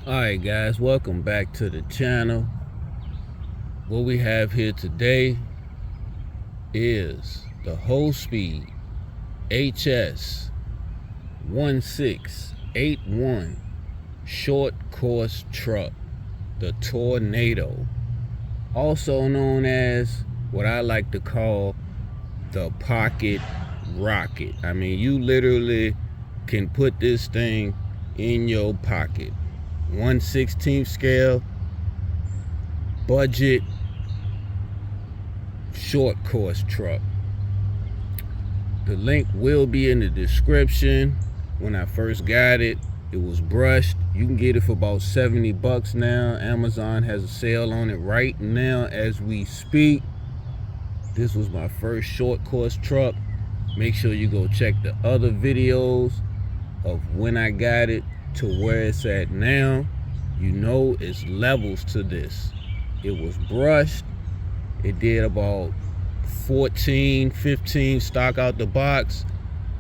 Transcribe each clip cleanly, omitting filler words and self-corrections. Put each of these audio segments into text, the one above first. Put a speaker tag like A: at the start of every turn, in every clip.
A: Alright guys, welcome back to the channel. What we have here today is the Hospeed HS16-81 short course truck, the Tornado, also known as what I like to call the pocket rocket. I mean, you literally can put this thing in your pocket. 1/16 scale, budget, short course truck. The link will be in the description. When I first got it, it was brushed. You can get it for about 70 bucks now. Amazon has a sale on it right now as we speak. This was my first short course truck. Make sure you go check the other videos of when I got it to where it's at now. You know it's levels to this. It was brushed. It did about 14, 15 stock out the box.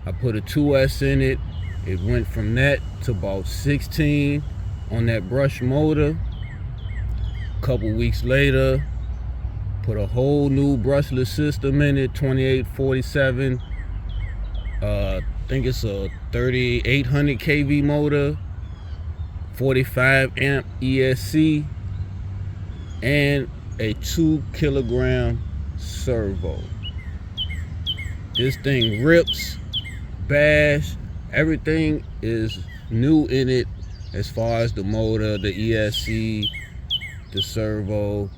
A: I put a 2S in it. It went from that to about 16 on that brush motor. A couple weeks later, put a whole new brushless system in it, 2847. I think it's a 3800 kV motor, 45 amp ESC, and a 2 kilogram servo. This thing rips, bash, everything is new in it as far as the motor, the ESC, the servo.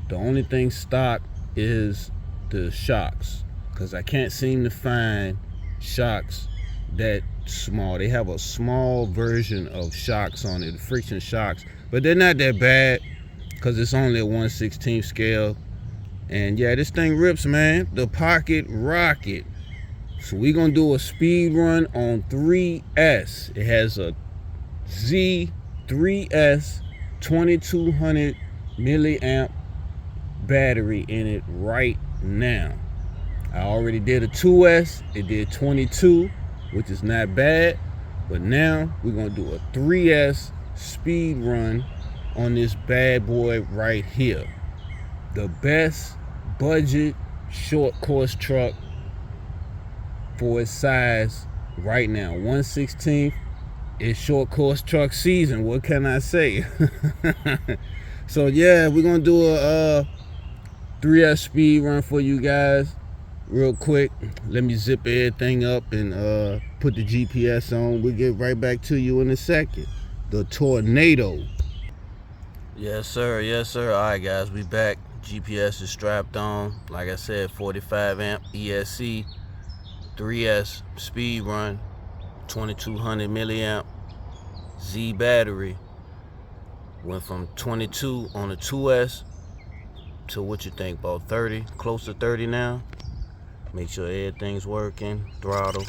A: The only thing stock is the shocks, because I can't seem to find shocks that small. They have a small version of shocks on it, the friction shocks, but they're not that bad because it's only a 1/16 scale. And yeah, this thing rips, man. The pocket rocket. So we're gonna do a speed run on 3S. It has a Z3S 2200 milliamp battery in it right now. I already did a 2S. It did 22, which is not bad, but now we're gonna do a 3S speed run on this bad boy right here. The best budget short course truck for its size right now. 1/16 is short course truck season. What can I say? So yeah, we're gonna do a 3S speed run for you guys real quick. Let me zip everything up and put the GPS on. We'll get right back to you in a second. The Tornado. Yes sir, yes sir. All right guys, we back. GPS is strapped on. Like I said, 45 amp ESC 3S speed run, 2200 milliamp Z battery. Went from 22 on the 2S to what you think, about 30, close to 30 now. Make sure everything's working. Throttle,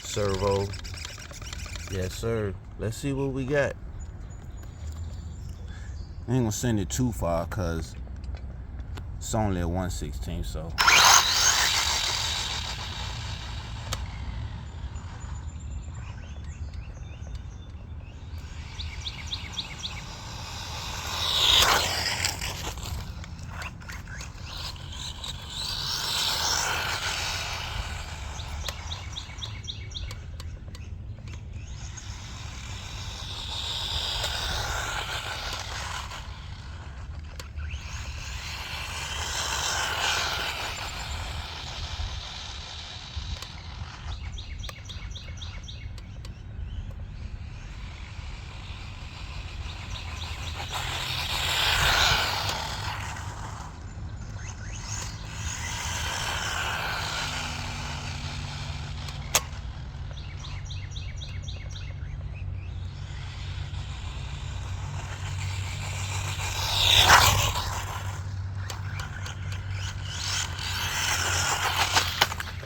A: servo. Yes sir. Let's see what we got. I ain't gonna send it too far because it's only a 1/16, so.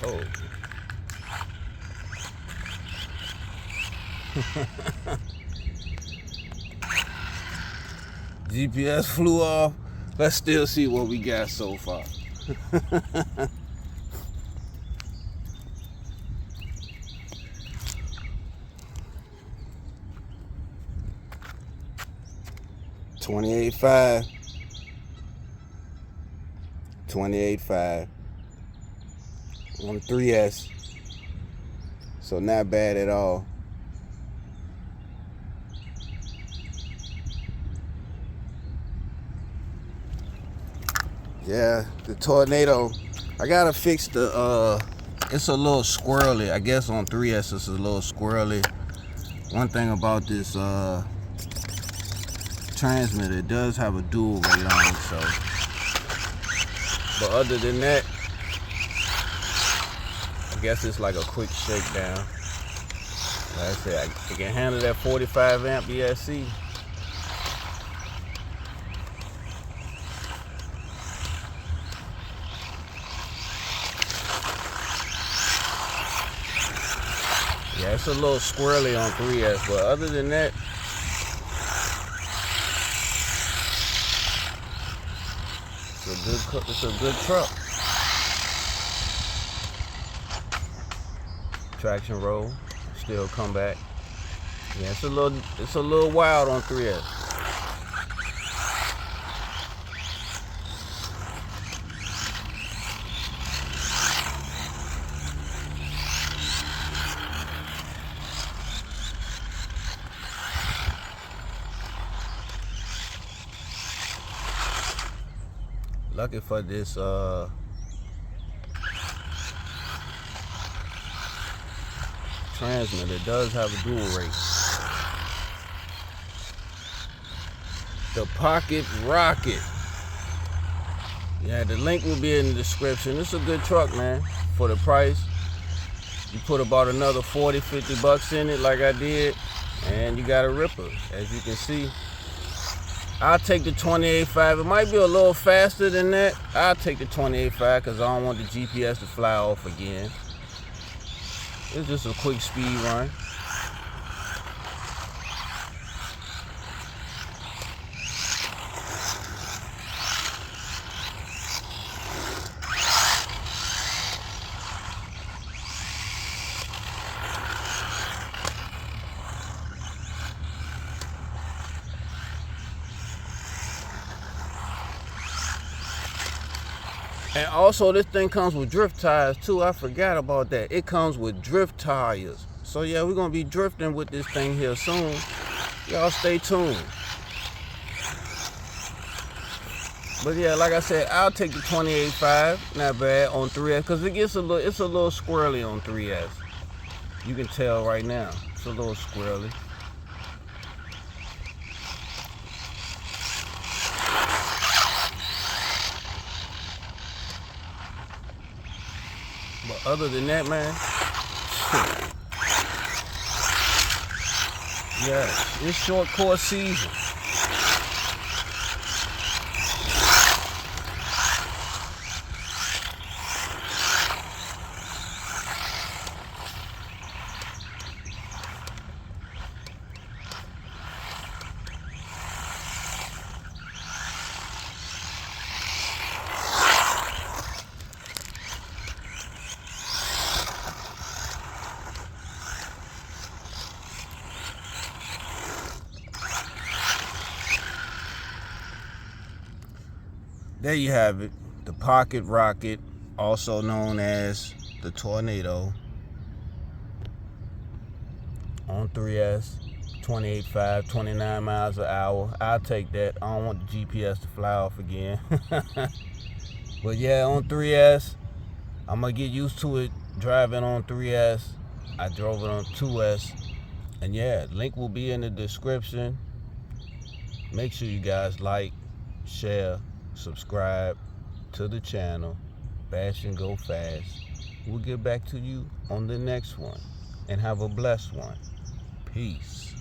A: Oh. GPS flew off. Let's still see what we got so far. 28.5. 28.5 on 3S. So not bad at all. Yeah, the Tornado. I gotta fix the it's a little squirrely. I guess on 3S it's a little squirrely. One thing about this transmitter, it does have a dual rate on it, so. But other than that, I guess it's like a quick shakedown. Like I said, I can handle that 45 amp ESC. Yeah, it's a little squirrely on 3S, but other than that, it's a good truck. Traction roll, still come back. Yeah, it's a little wild on 3S. Lucky for this transmitter, it does have a dual rate. The Pocket Rocket. Yeah, the link will be in the description. It's a good truck, man. For the price, you put about another 40-50 bucks in it like I did, and you got a ripper. As you can see, I'll take the 28.5. It might be a little faster than that. I'll take the 28.5 because I don't want the GPS to fly off again. It's just a quick speed run. And also, this thing comes with drift tires too. I forgot about that. It comes with drift tires. So yeah, we're gonna be drifting with this thing here soon. Y'all stay tuned. But yeah, like I said, I'll take the 28.5. Not bad on 3S, because it's a little squirrely on 3S. You can tell right now. It's a little squirrely. But other than that, man, yeah, it's short course season. There you have it, the Pocket Rocket, also known as the Tornado, on 3S, 28.5, 29 miles an hour. I'll take that. I don't want the GPS to fly off again. But yeah, on 3S, I'm gonna get used to it driving on 3S. I drove it on 2S. And yeah, link will be in the description. Make sure you guys like, share, subscribe to the channel. Bash and go fast. We'll get back to you on the next one, and have a blessed one. Peace.